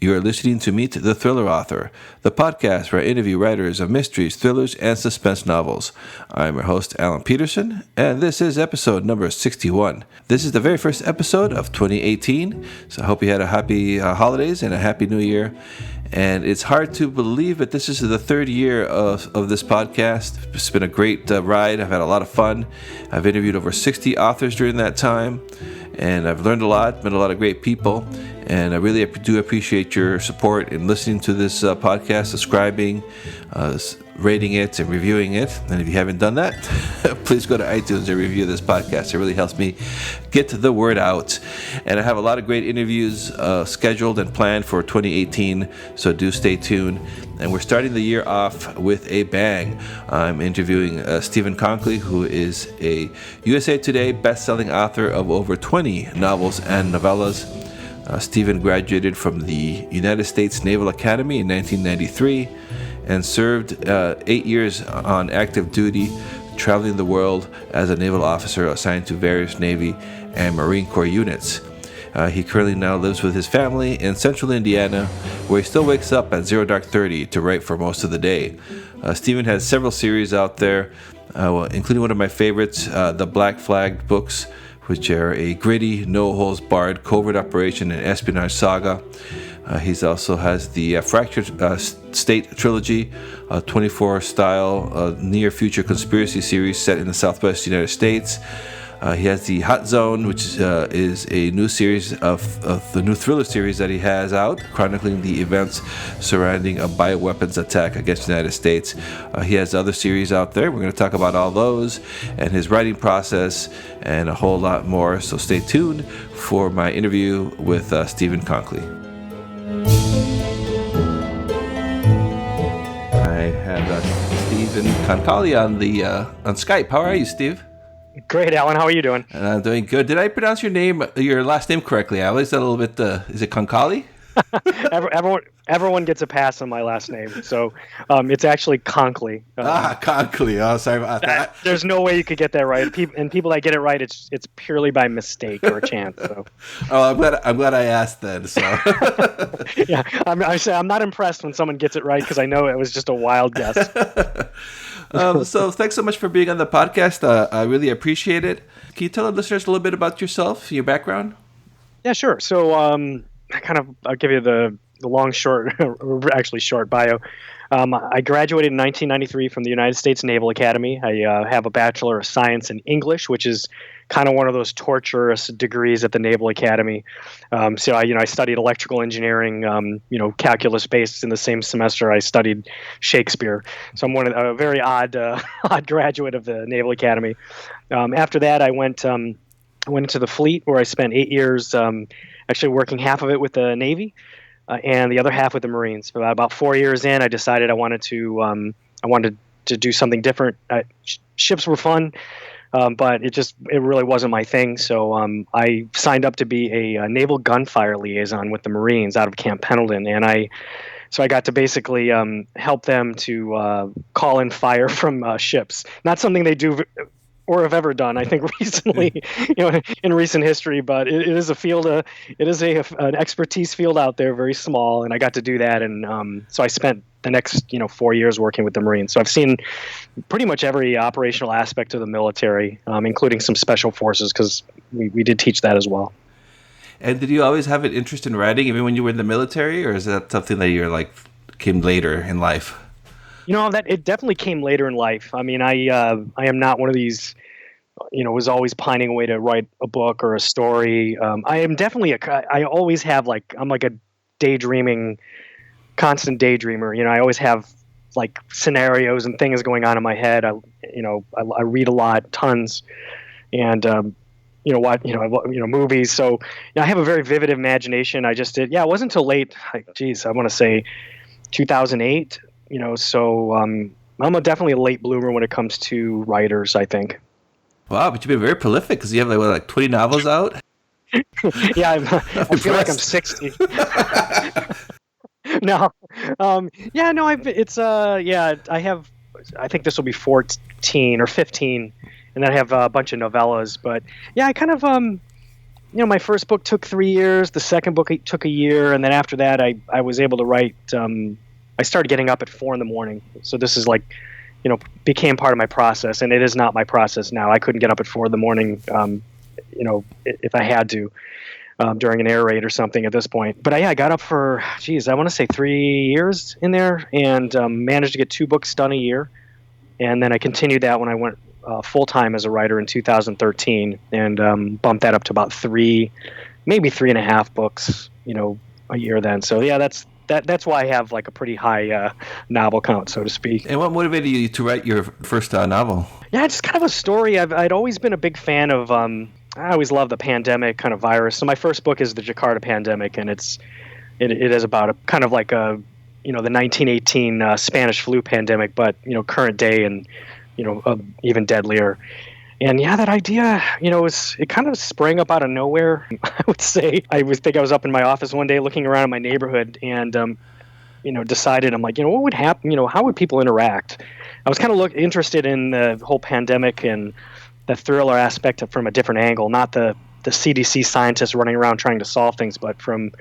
You are listening to Meet the Thriller Author, the podcast where I interview writers of mysteries, thrillers, and suspense novels. I'm your host, Alan Peterson, and this is episode number 61. This is the very first episode of 2018, so I hope you had a happy holidays and a happy new year. And it's hard to believe that this is the third year of this podcast. It's been a great ride. I've had a lot of fun. I've interviewed over 60 authors during that time, and I've learned a lot, met a lot of great people. And I really do appreciate your support in listening to this podcast, subscribing, rating it, and reviewing it. And if you haven't done that, please go to iTunes and review this podcast. It really helps me get the word out. And I have a lot of great interviews scheduled and planned for 2018, so do stay tuned. And we're starting the year off with a bang. I'm interviewing Stephen Konkoly, who is a USA Today best-selling author of over 20 novels and novellas. Stephen graduated from the United States Naval Academy in 1993 and served 8 years on active duty, traveling the world as a naval officer assigned to various Navy and Marine Corps units. He currently now lives with his family in central Indiana, where he still wakes up at 30 to write for most of the day. Stephen has several series out there, including one of my favorites, the Black Flag books, which are a gritty, no-holds-barred covert operation and espionage saga. He also has the Fractured State trilogy, a 24-style near-future conspiracy series set in the Southwest United States. He has the Hot Zone, which is a new series of the new thriller series that he has out, chronicling the events surrounding a bioweapons attack against the United States. He has other series out there. We're going to talk about all those and his writing process and a whole lot more. So stay tuned for my interview with Stephen Konkoly. I have Stephen Konkoly on Skype. How are you, Steve? Great, Alan. How are you doing? I'm doing good. Did I pronounce your last name correctly? I always a little bit. Is it Konkoly? Everyone gets a pass on my last name, so it's actually Konkoly. Konkoly. Oh, sorry about that. There's no way you could get that right. People that get it right, it's purely by mistake or chance. So. Oh, I'm glad I asked then. So. Yeah, I'm not impressed when someone gets it right because I know it was just a wild guess. So thanks so much for being on the podcast. I really appreciate it. Can you tell the listeners a little bit about yourself, your background? Yeah, sure. So I'll give you the long, short, actually short bio. I graduated in 1993 from the United States Naval Academy. I have a Bachelor of Science in English, which is kind of one of those torturous degrees at the Naval Academy. So I studied electrical engineering, calculus based. In the same semester I studied Shakespeare. So I'm a very odd graduate of the Naval Academy. After that, I went into the fleet, where I spent 8 years actually working half of it with the Navy and the other half with the Marines. About 4 years in, I decided I wanted to do something different. Ships were fun. But it really wasn't my thing. So I signed up to be a naval gunfire liaison with the Marines out of Camp Pendleton, and I got to basically help them to call in fire from ships. Not something they do or have ever done, I think, recently, in recent history. But it is a field, an expertise field out there, very small, and I got to do that. And so I spent the next 4 years working with the Marines. So I've seen pretty much every operational aspect of the military, including some special forces, because we did teach that as well. And did you always have an interest in writing, even when you were in the military, or is that something that came later in life? That it definitely came later in life. I mean, I am not one of these, was always pining away to write a book or a story. I am definitely I always have I'm like a daydreaming, constant daydreamer. I always have scenarios and things going on in my head. I read a lot, tons, and movies. So I have a very vivid imagination. I just did. Yeah, it wasn't until late. I want to say 2008. So I'm definitely a late bloomer when it comes to writers, I think. Wow, but you've been very prolific because you have 20 novels out. Yeah, I feel like I'm 60. No, I think this will be 14 or 15, and then I have a bunch of novellas. But yeah, I kind of my first book took 3 years. The second book took a year, and then after that, I was able to write. I started getting up at 4 a.m. So this is like, became part of my process, and it is not my process now. I couldn't get up at 4 a.m. If I had to. During an air raid or something at this point. But I got up for, I want to say 3 years in there, and managed to get 2 books done a year. And then I continued that when I went full-time as a writer in 2013, and bumped that up to about 3, maybe 3.5 books, a year then. So yeah, that's why I have like a pretty high novel count, so to speak. And what motivated you to write your first novel? Yeah, it's kind of a story. I'd always been a big fan of I always love the pandemic kind of virus. So my first book is the Jakarta pandemic, and it is about a kind of like the 1918 Spanish flu pandemic, but current day and even deadlier. And yeah, that idea, it kind of sprang up out of nowhere. I would say I was up in my office one day looking around in my neighborhood, and decided, I'm like, what would happen? How would people interact? I was kind of interested in the whole pandemic and the thriller aspect from a different angle, not the CDC scientists running around trying to solve things, but from,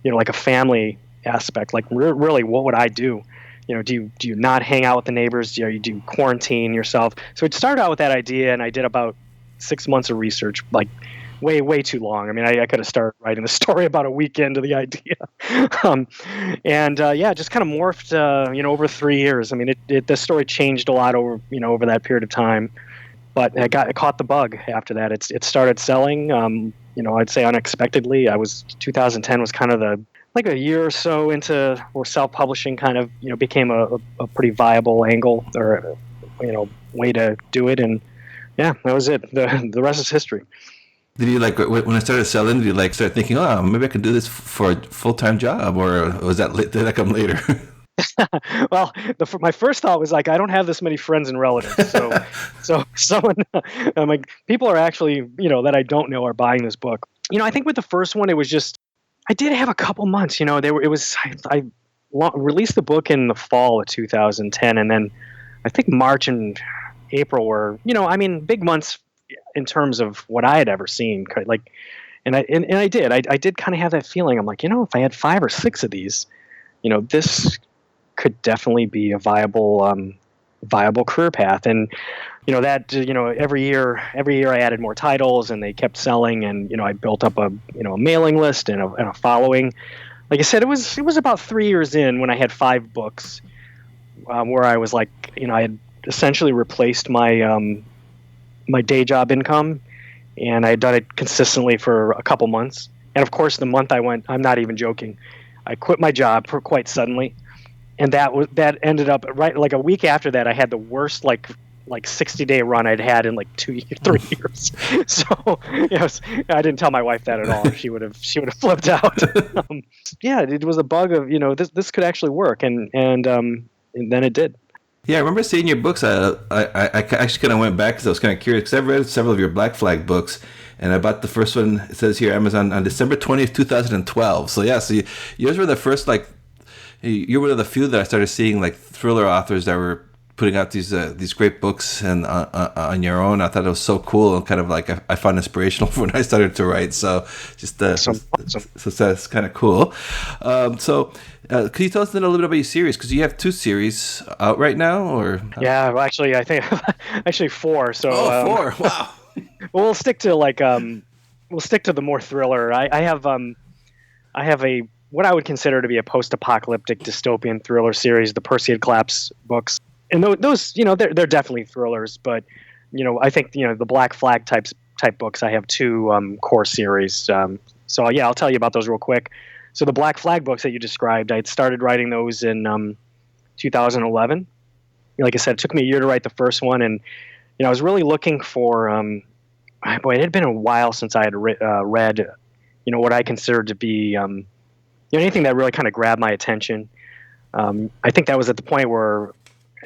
like a family aspect. Like, really, what would I do? Do you not hang out with the neighbors? Do you quarantine yourself? So it started out with that idea, and I did about 6 months of research, like way too long. I mean, I could have started writing the story about a week into the idea. Just kind of morphed, over 3 years. I mean, the story changed a lot over that period of time. But it caught the bug after that. It started selling, I'd say unexpectedly. 2010 was kind of like a year or so into where self-publishing kind of, became a pretty viable angle or, way to do it. And yeah, that was it. The rest is history. Did you when I started selling, did you start thinking, oh, maybe I could do this for a full-time job, or did that come later? Well, my first thought was like, I don't have this many friends and relatives, so someone, I'm like, people are actually, that I don't know are buying this book. I think with the first one, it was just, I did have a couple months. I released the book in the fall of 2010, and then I think March and April were, big months in terms of what I had ever seen. And I did kind of have that feeling. I'm like, if I had 5 or 6 of these, this could definitely be a viable career path. And every year I added more titles, and they kept selling, and I built up a mailing list and a following. Like I said, it was about 3 years in when I had 5 books, where I was like, I had essentially replaced my my day job income, and I had done it consistently for a couple months. And of course, the month I'm not even joking, I quit my job quite suddenly. And that ended up right like a week after that. I had the worst like 60-day run I'd had in like 3 years. So I didn't tell my wife that at all. She would have flipped out. It was a bug of this could actually work, and then it did. Yeah, I remember seeing your books. I actually kind of went back because I was kind of curious, because I've read several of your Black Flag books, and I bought the first one. It says here Amazon on December 20th, 2012. So yeah, yours were the first you're one of the few that I started seeing thriller authors that were putting out these great books and on your own. I thought it was so cool, and kind of I found inspirational when I started to write. So just so that's kind of cool. Could you tell us a little bit about your series? Because you have 2 series out right now, or yeah, well, actually I think actually 4. So 4. Wow. Well, we'll stick to the more thriller. I have a what I would consider to be a post-apocalyptic dystopian thriller series, the PERSEID COLLAPSE books. And those, they're definitely thrillers, but I think the Black Flag type books, I have 2 core series. So yeah, I'll tell you about those real quick. So the Black Flag books that you described, I had started writing those in 2011. Like I said, it took me a year to write the first one, and I was really looking for it had been a while since I had read what I considered to be anything that really kind of grabbed my attention. I think that was at the point where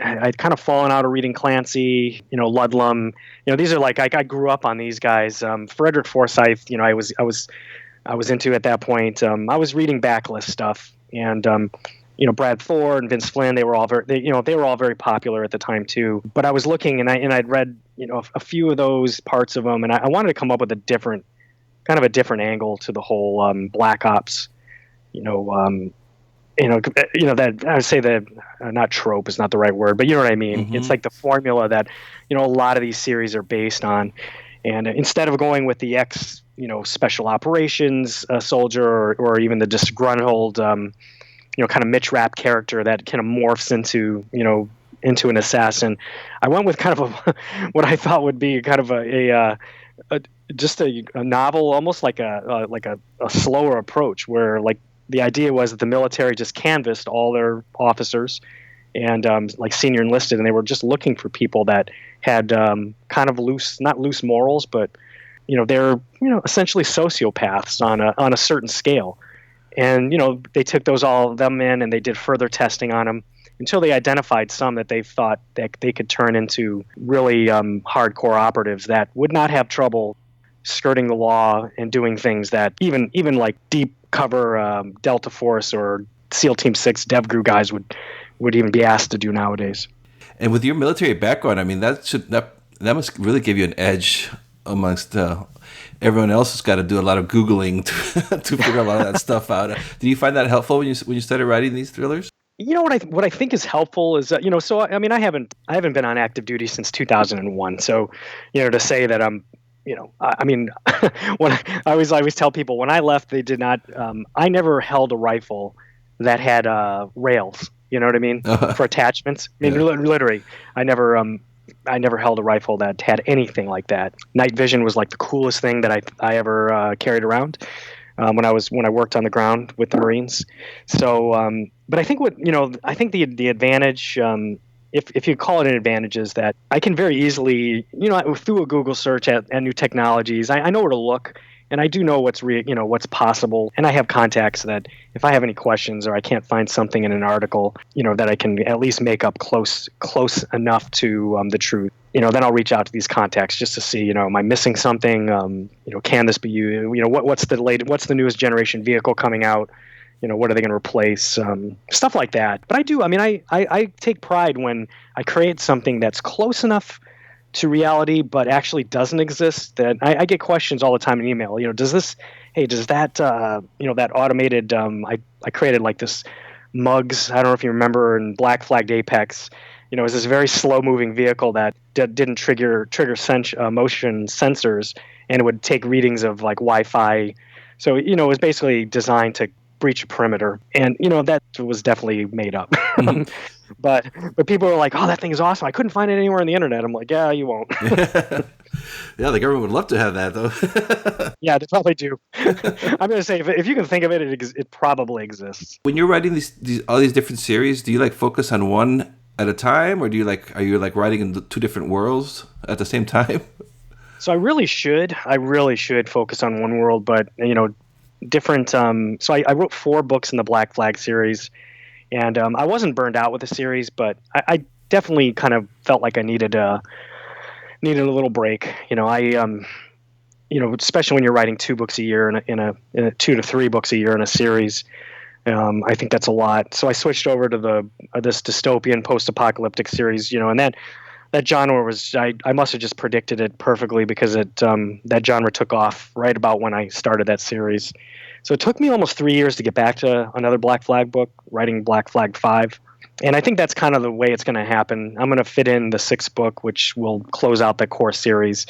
I'd kind of fallen out of reading Clancy, Ludlum. These are I grew up on these guys. Frederick Forsyth, I was into at that point. I was reading backlist stuff, and Brad Thor and Vince Flynn. They were all very popular at the time too. But I was looking, and I'd read a few of those parts of them, and I wanted to come up with a different kind of a different angle to the whole Black Ops, you know, that I would say that not trope is not the right word, but you know what I mean. Mm-hmm. It's like the formula that a lot of these series are based on, and instead of going with the special operations soldier or even the disgruntled kind of Mitch Rapp character that kind of morphs into an assassin, I went with kind of what I thought would be kind of a novel, almost like a slower approach, where like the idea was that the military just canvassed all their officers and like senior enlisted, and they were just looking for people that had kind of not loose morals, but they're essentially sociopaths on a certain scale. And they took all of them in, and they did further testing on them until they identified some that they thought that they could turn into really hardcore operatives that would not have trouble skirting the law and doing things that even like deep cover Delta Force or SEAL Team 6 DevGru guys would even be asked to do nowadays. And with your military background, I mean, that must really give you an edge amongst everyone else who's got to do a lot of Googling to figure a lot of that stuff out. Did you find that helpful when you started writing these thrillers? What I think is helpful is so I mean I haven't been on active duty since 2001. So to say that I'm I mean when I always tell people when I left, they did not I never held a rifle that had rails. You know what I mean? For attachments. I mean, literally, I never held a rifle that had anything like that. Night vision was like the coolest thing that I ever carried around when I worked on the ground with the Marines. So, but I think the advantage, if you call it an advantage, is that I can very easily, through a Google search at new technologies, I know where to look. And I do know what's possible, and I have contacts that if I have any questions or I can't find something in an article, that I can at least make up close enough to the truth. Then I'll reach out to these contacts just to see, am I missing something? Can this be you? What's the newest generation vehicle coming out? What are they going to replace? Stuff like that. But I take pride when I create something that's close enough to reality, but actually doesn't exist. That I get questions all the time in email. Does that that automated? I created like this mugs. I don't know if you remember in Black Flagged Apex. It was this very slow moving vehicle that didn't trigger motion sensors, and it would take readings of like Wi-Fi. So it was basically designed to breach a perimeter, and that was definitely made up. Mm-hmm. But people are like, oh, that thing is awesome. I couldn't find it anywhere on the internet. I'm like, yeah, you won't. Yeah, the government would love to have that, though. Yeah, they probably do. I'm going to say, if you can think of it, it probably exists. When you're writing all these different series, do you focus on one at a time, or are you writing in two different worlds at the same time? So I really should focus on one world, but different. So I wrote 4 books in the Black Flag series. And I wasn't burned out with the series, but I definitely kind of felt like I needed a little break. Especially when you're writing 2 books a year in a 2 to 3 books a year in a series. I think that's a lot. So I switched over to this dystopian post-apocalyptic series. And that genre was I must have just predicted it perfectly because that genre took off right about when I started that series. So it took me almost 3 years to get back to another Black Flag book, writing Black Flag 5. And I think that's kind of the way it's going to happen. I'm going to fit in the 6th book, which will close out the core series,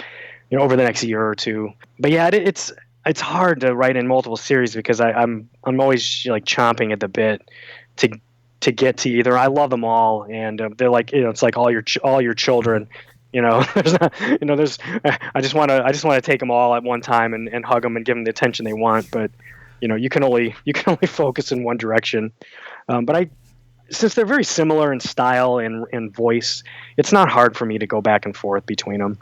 over the next year or 2. But yeah, it's hard to write in multiple series because I'm always chomping at the bit to get to either. I love them all, and they're like, it's like all your children. There's not, I just want to take them all at one time and hug them and give them the attention they want. But you can only focus in one direction. But since they're very similar in style and voice, it's not hard for me to go back and forth between them.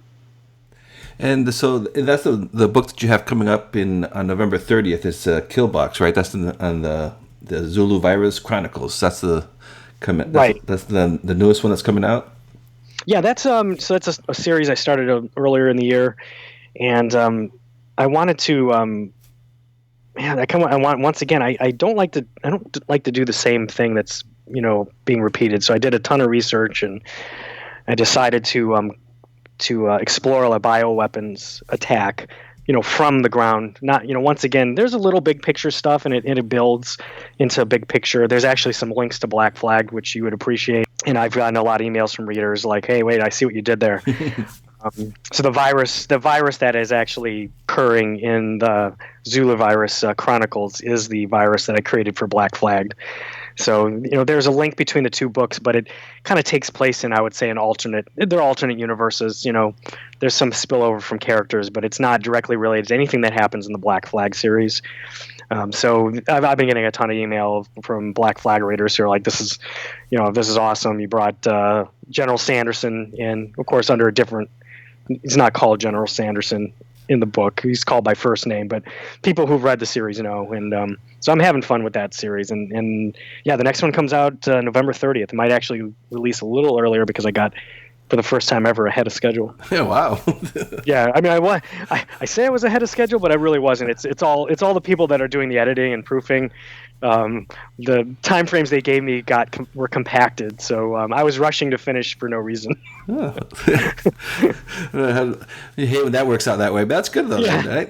And so that's the book that you have coming up on November 30th. It's Killbox, right? That's on the Zulu Virus Chronicles. That's right. That's the newest one that's coming out. Yeah, that's so that's a series I started earlier in the year, and I wanted to. Once again, I don't like to do the same thing that's being repeated. So I did a ton of research, and I decided to explore a bioweapons attack, from the ground. Not, once again, there's a little big picture stuff, and it builds into a big picture. There's actually some links to Black Flag, which you would appreciate. And I've gotten a lot of emails from readers like, "Hey, wait, I see what you did there." So the virus that is actually occurring in the Zulu virus Chronicles is the virus that I created for Black Flag. So there's a link between the two books, but it kind of takes place in, I would say, they're alternate universes. There's some spillover from characters, but it's not directly related to anything that happens in the Black Flag series. So I've been getting a ton of email from Black Flag readers who are like, "This is awesome. You brought General Sanderson in, of course, under a different." He's not called General Sanderson in the book. He's called by first name, but people who've read the series know. And so I'm having fun with that series. And yeah, the next one comes out November 30th. It might actually release a little earlier because I got, for the first time ever, ahead of schedule. Yeah, wow. Yeah, I mean, I say I was ahead of schedule, but I really wasn't. It's all the people that are doing the editing and proofing. The time frames they gave me were compacted, so I was rushing to finish for no reason. Oh. You hate when that works out that way, but that's good though, yeah. right?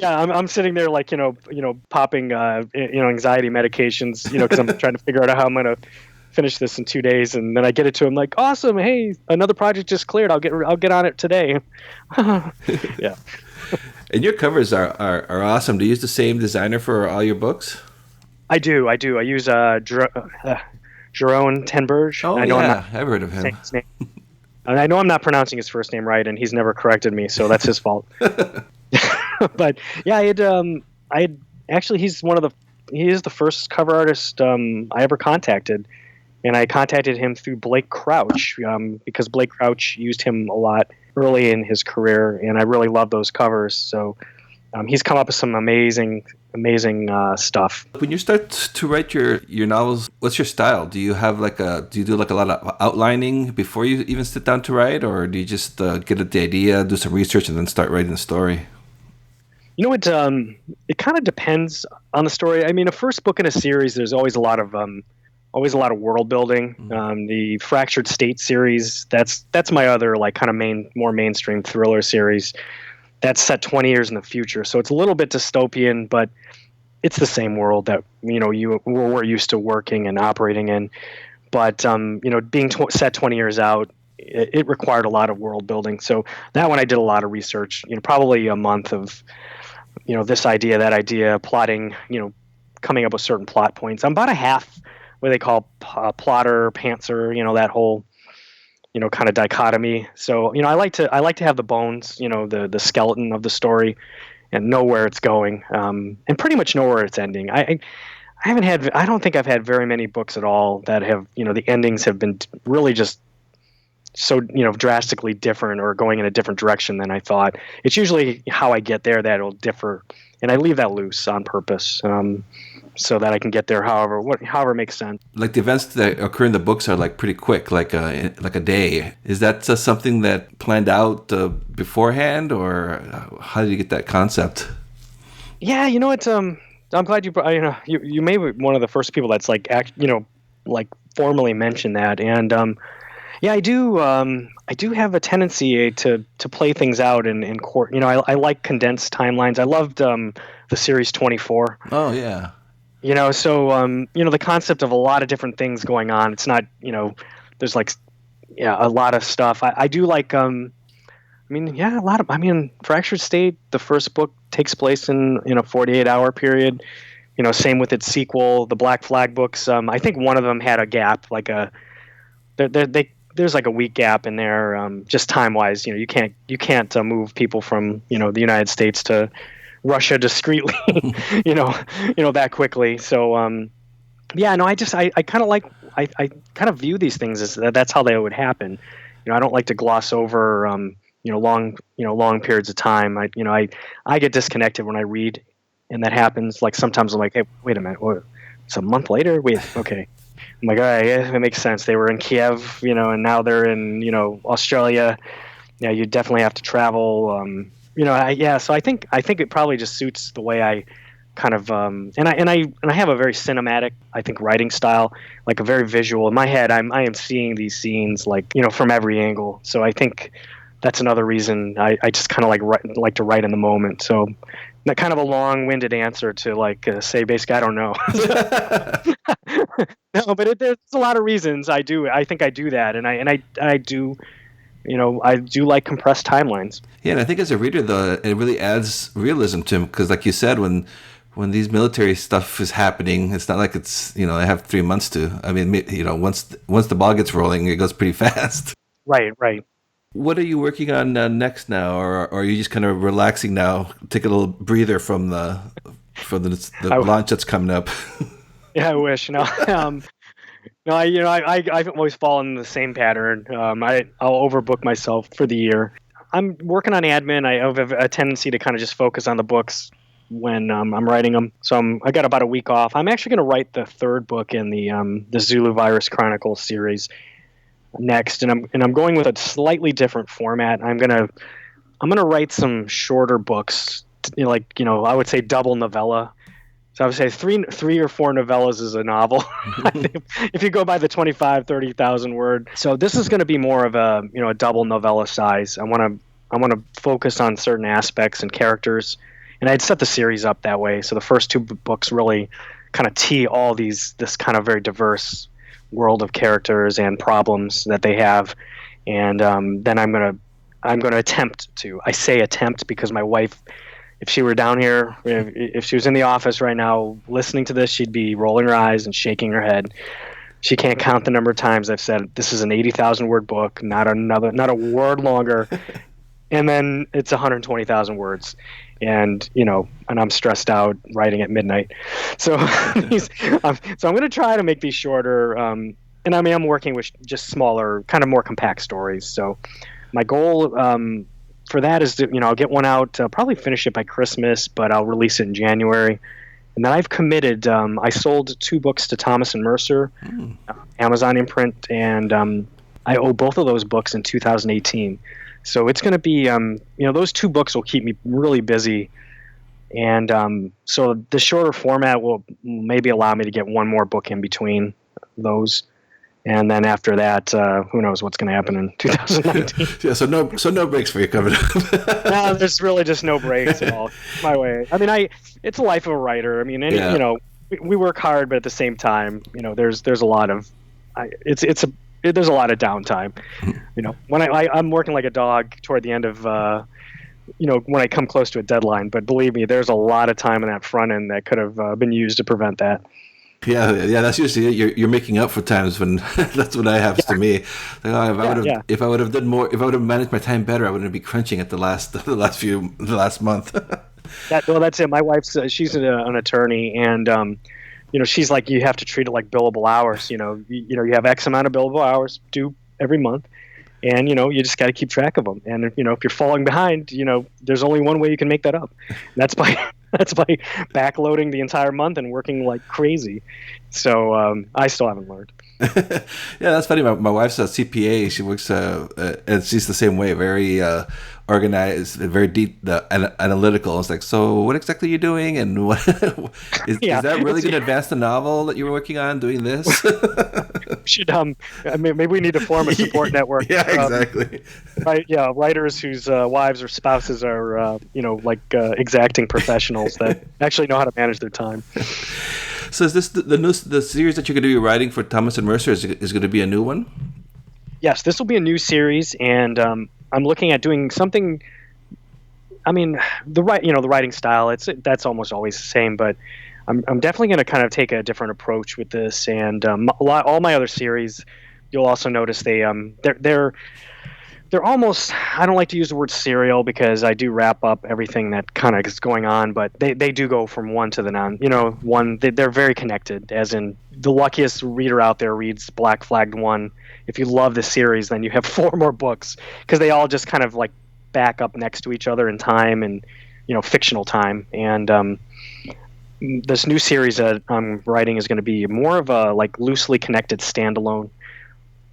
I'm sitting there like popping anxiety medications, because I'm trying to figure out how I'm gonna finish this in 2 days, and then I get it to him like, "Awesome, hey, another project just cleared. I'll get on it today." Yeah. And your covers are awesome. Do you use the same designer for all your books? I do. I use Jerome Tenberge. Oh, I've heard of him. His name. And I know I'm not pronouncing his first name right, and he's never corrected me, so that's his fault. But yeah, he is the first cover artist I ever contacted, and I contacted him through Blake Crouch because Blake Crouch used him a lot early in his career, and I really love those covers. So he's come up with some amazing stuff. When you start to write your novels, what's your style? Do you have do you do a lot of outlining before you even sit down to write, or do you just get the idea, do some research, and then start writing the story? It kind of depends on the story. I mean, a first book in a series, there's always a lot of world building. Mm-hmm. The Fractured State series, that's my other kind of more mainstream thriller series. That's set 20 years in the future, so it's a little bit dystopian, but it's the same world that we're used to working and operating in. But being set 20 years out, it required a lot of world building. So that one I did a lot of research. Probably a month of this idea, that idea, plotting. Coming up with certain plot points. I'm about a half what they call plotter, pantser. That whole kind of dichotomy. So, I like to have the bones, the skeleton of the story, and know where it's going, and pretty much know where it's ending. I don't think I've had very many books at all that have, the endings have been really just so, drastically different or going in a different direction than I thought. It's usually how I get there that will differ, and I leave that loose on purpose. So that I can get there however makes sense. Like the events that occur in the books are pretty quick, like a day. Is that something that planned out beforehand, or how did you get that concept? Yeah, I'm glad you may be one of the first people that's formally mentioned that, and yeah, I do have a tendency to play things out in court. I like condensed timelines. I loved the series 24. Oh yeah. So the concept of a lot of different things going on. It's not, there's a lot of stuff. I do like, a lot of, Fractured State, the first book takes place in a 48-hour period. Same with its sequel, the Black Flag books. I think one of them had a gap, there's a week gap in there, just time wise. You can't move people from the United States to Russia discreetly, that quickly. So, I kind of view these things as that's how they would happen. I don't like to gloss over, long periods of time. I get disconnected when I read, and that happens. Sometimes I'm like, hey, wait a minute, it's a month later. Wait, okay. I'm like, all right, yeah, it makes sense. They were in Kiev, and now they're in, Australia. Yeah, you definitely have to travel. So I think it probably just suits the way I kind of and I have a very cinematic, I think, writing style, a very visual. In my head, I am seeing these scenes from every angle. So I think that's another reason I just kind of like to write in the moment. So that kind of a long-winded answer to say basically I don't know. No, but there's a lot of reasons I do. I think I do that, and I do. I do like compressed timelines. Yeah, and I think as a reader, though, it really adds realism to him because, like you said, when these military stuff is happening, it's not like it's I have 3 months to. I mean, once the ball gets rolling, it goes pretty fast. Right, right. What are you working on next now, or are you just kind of relaxing now, take a little breather from the launch that's coming up? Yeah, I wish. No, no. I've always fallen in the same pattern. I'll overbook myself for the year. I'm working on admin. I have a tendency to kind of just focus on the books when I'm writing them. So I got about a week off. I'm actually going to write the third book in the Zulu Virus Chronicles series next, and I'm going with a slightly different format. I'm gonna write some shorter books, I would say double novella. So I would say three or four novellas is a novel. I think if you go by the 25-30,000 word. So this is going to be more of a a double novella size. I want to focus on certain aspects and characters, and I'd set the series up that way. So the first two books really kind of tee all this kind of very diverse world of characters and problems that they have, and then I'm gonna attempt to. I say attempt because my wife, if she were down here, if she was in the office right now listening to this, she'd be rolling her eyes and shaking her head. She can't count the number of times I've said this is an 80,000 word book, not a word longer, and then it's 120,000 words. And and I'm stressed out writing at midnight, so I'm going to try to make these shorter. And I'm working with just smaller, kind of more compact stories. So my goal for that is to I'll get one out, probably finish it by Christmas, but I'll release it in January. And then I've committed. I sold 2 books to Thomas and Mercer, Amazon imprint, and I owe both of those books in 2018. So it's going to be, those 2 books will keep me really busy. And so the shorter format will maybe allow me to get one more book in between those. And then after that, who knows what's going to happen in 2019. Yeah, so no breaks for you coming up. No, there's really just no breaks at all. My way. I mean, it's a life of a writer. I mean, we work hard, but at the same time, there's a lot of, there's a lot of downtime. When I'm working like a dog toward the end of, when I come close to a deadline. But believe me, there's a lot of time in that front end that could have been used to prevent that. Yeah. That's usually you're making up for times when that's what happens to me. If I would have done more, if I would have managed my time better, I wouldn't be crunching at the last month. That's it. My wife's she's an attorney, and she's like, you have to treat it like billable hours. You have X amount of billable hours due every month, and you just got to keep track of them. And if you're falling behind, there's only one way you can make that up. And that's by backloading the entire month and working like crazy. So I still haven't learned. Yeah, that's funny. My wife's a CPA. She works, and she's the same way. Very organized, very deep, analytical. It's like, so what exactly are you doing? And what is that really going to advance the novel that you were working on? Doing this? Should maybe we need to form a support network. Yeah, exactly. Right. Yeah, writers whose wives or spouses are exacting professionals that actually know how to manage their time. So is this the series that you're going to be writing for Thomas and Mercer is going to be a new one? Yes, this will be a new series, and I'm looking at doing something. I mean, the writing style, that's almost always the same, but I'm definitely going to kind of take a different approach with this. And all my other series, you'll also notice they're almost, I don't like to use the word serial because I do wrap up everything that kind of is going on, but they do go from one to the non. They're very connected, as in the luckiest reader out there reads Black Flagged 1. If you love the series, then you have 4 more books because they all just kind of like back up next to each other in time and, fictional time. And this new series that I'm writing is going to be more of a like loosely connected standalone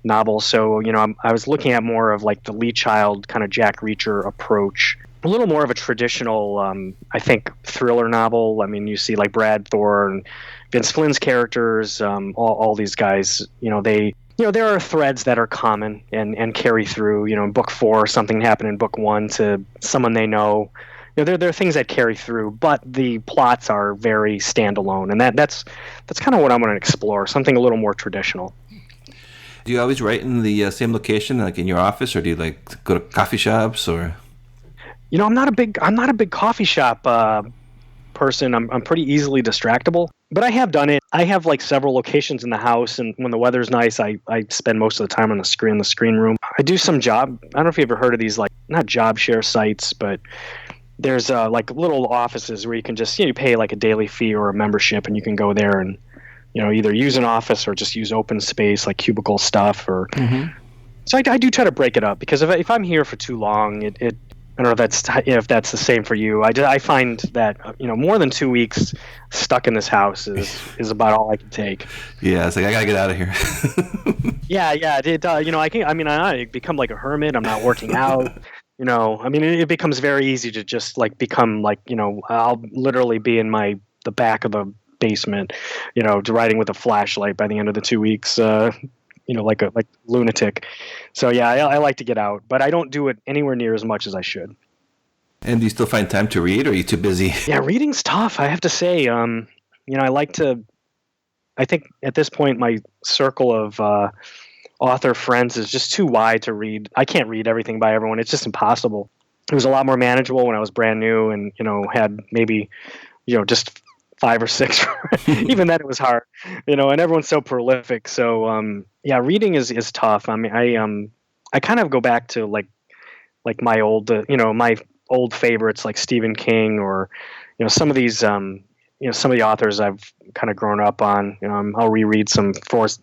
novel. So, I was looking at more of like the Lee Child kind of Jack Reacher approach, a little more of a traditional, I think, thriller novel. I mean, you see like Brad Thor and Vince Flynn's characters, all these guys, they there are threads that are common and carry through. In book 4, something happened in book 1 to someone they know. There are things that carry through, but the plots are very standalone, and that's kind of what I'm going to explore. Something a little more traditional. Do you always write in the same location, like in your office, or do you like go to coffee shops or? I'm not a big coffee shop person. I'm pretty easily distractible, but I have done it. I have like several locations in the house, and when the weather's nice, I spend most of the time on the screen room. I do some job. I don't know if you ever heard of these, like, not job share sites, but there's like little offices where you can just you pay like a daily fee or a membership, and you can go there and either use an office or just use open space like cubicle stuff. Or so I do try to break it up, because if I'm here for too long, it I don't know if that's the same for you. I find that more than 2 weeks stuck in this house is about all I can take. Yeah, it's like I gotta get out of here. Yeah. I become like a hermit. I'm not working out. It becomes very easy to just like become like I'll literally be in the back of the basement, writing with a flashlight by the end of the 2 weeks. Like a lunatic. So yeah, I like to get out, but I don't do it anywhere near as much as I should. And do you still find time to read, or are you too busy? Yeah, reading's tough, I have to say. I think at this point my circle of author friends is just too wide to read. I can't read everything by everyone. It's just impossible. It was a lot more manageable when I was brand new and, had maybe, just 5 or 6. Even then it was hard, and everyone's so prolific. So, yeah, reading is tough. I mean, I kind of go back to like my old, my old favorites like Stephen King, or, some of these, some of the authors I've kind of grown up on. I'll reread some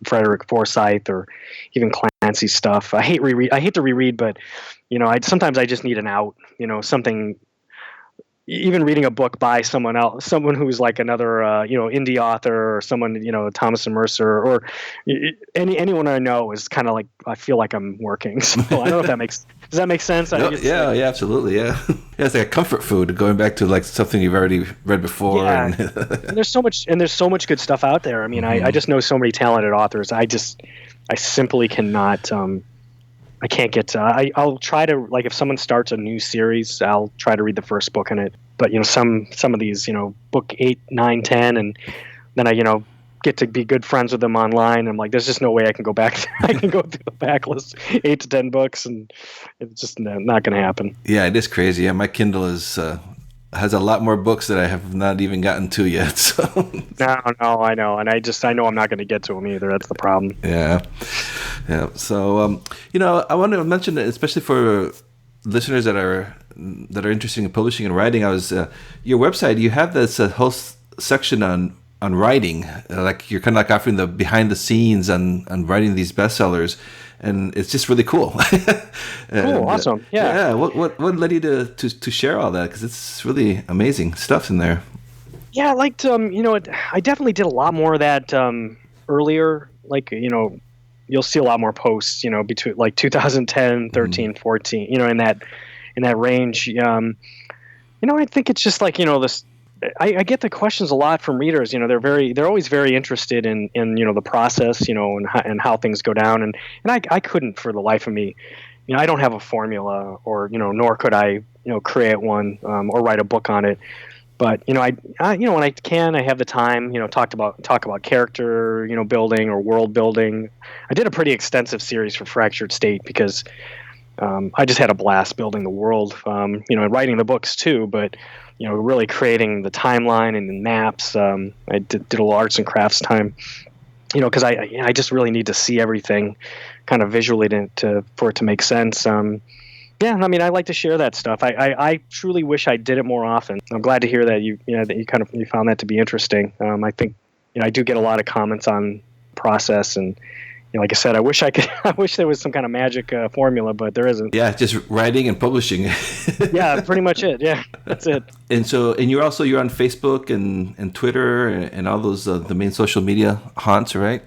Frederick Forsyth or even Clancy stuff. I hate to reread, but, sometimes I just need an out, something. Even reading a book by someone else, someone who's like another, indie author, or someone, Thomas and Mercer, or anyone I know, is kind of like, I feel like I'm working. So I don't know if does that make sense? No, yeah, absolutely. Yeah. Yeah, it's like a comfort food, going back to like something you've already read before. Yeah. And there's so much good stuff out there. I mean, I just know so many talented authors. I simply cannot, I can't get to. I'll try to, like, if someone starts a new series, I'll try to read the first book in it. But some of these, book 8, 9, 10, and then I get to be good friends with them online. I'm like, there's just no way I can go back. I can go through the backlist, 8 to 10 books, and it's just not going to happen. Yeah, it is crazy. Yeah, my Kindle has a lot more books that I have not even gotten to yet. So No, I know, and I know I'm not going to get to them either. That's the problem. Yeah. So I want to mention that, especially for listeners that are interested in publishing and writing. I was your website. You have this whole section on writing, like you're kind of like offering the behind the scenes on writing these bestsellers, and it's just really cool. Cool, awesome, yeah. Yeah. What led you to share all that? Because it's really amazing stuff in there. Yeah, I liked I definitely did a lot more of that earlier. Like you'll see a lot more posts between like 2010, 13, 14. In that range. I think it's just like this. I get the questions a lot from readers. They're always very interested in the process, and how things go down. And I couldn't for the life of me. I don't have a formula, or nor could I create one or write a book on it. But when I can, I have the time. Talk about character, building or world building. I did a pretty extensive series for Fractured State because I just had a blast building the world. And writing the books too, but really creating the timeline and the maps. I did a little arts and crafts time. Because I just really need to see everything, kind of visually for it to make sense. Yeah, I mean, I like to share that stuff. I truly wish I did it more often. I'm glad to hear that you found that to be interesting. I think I do get a lot of comments on process, and like I said, I wish there was some kind of magic formula, but there isn't. Yeah, just writing and publishing. Yeah, pretty much it. Yeah, that's it. And you're on Facebook and Twitter and all those the main social media haunts, right?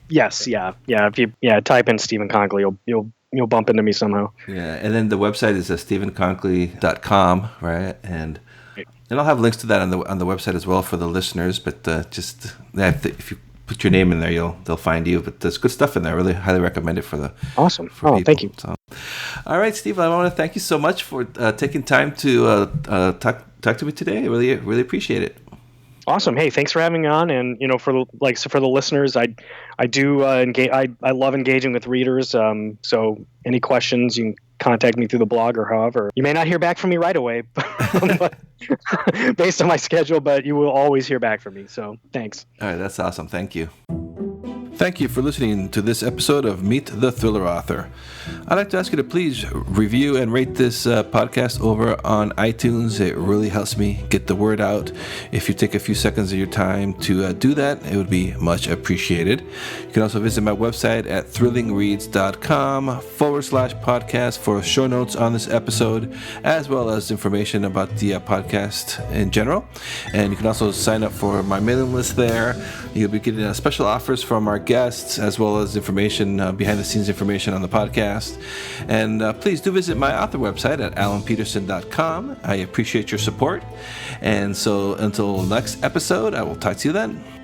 Yes, yeah. If you type in Stephen Konkoly, you'll bump into me somehow. Yeah, and then the website is stephenkonkoly.com, right? And I'll have links to that on the website as well for the listeners. But if you put your name in there, they'll find you. But there's good stuff in there. I really highly recommend it for Awesome. for people. Thank you. So, all right, Steve, I want to thank you so much for taking time to talk to me today. I really appreciate it. Awesome. Hey, thanks for having me on. And for the listeners, I do engage. I love engaging with readers. So any questions, you can contact me through the blog or however. You may not hear back from me right away, but based on my schedule, but you will always hear back from me. So thanks. All right, that's awesome. Thank you. Thank you for listening to this episode of Meet the Thriller Author. I'd like to ask you to please review and rate this podcast over on iTunes. It really helps me get the word out. If you take a few seconds of your time to do that, it would be much appreciated. You can also visit my website at thrillingreads.com/podcast for show notes on this episode, as well as information about the podcast in general. And you can also sign up for my mailing list there. You'll be getting special offers from our guests, as well as information, behind the scenes information on the podcast. And please do visit my author website at alanpeterson.com. I appreciate your support. And so until next episode, I will talk to you then.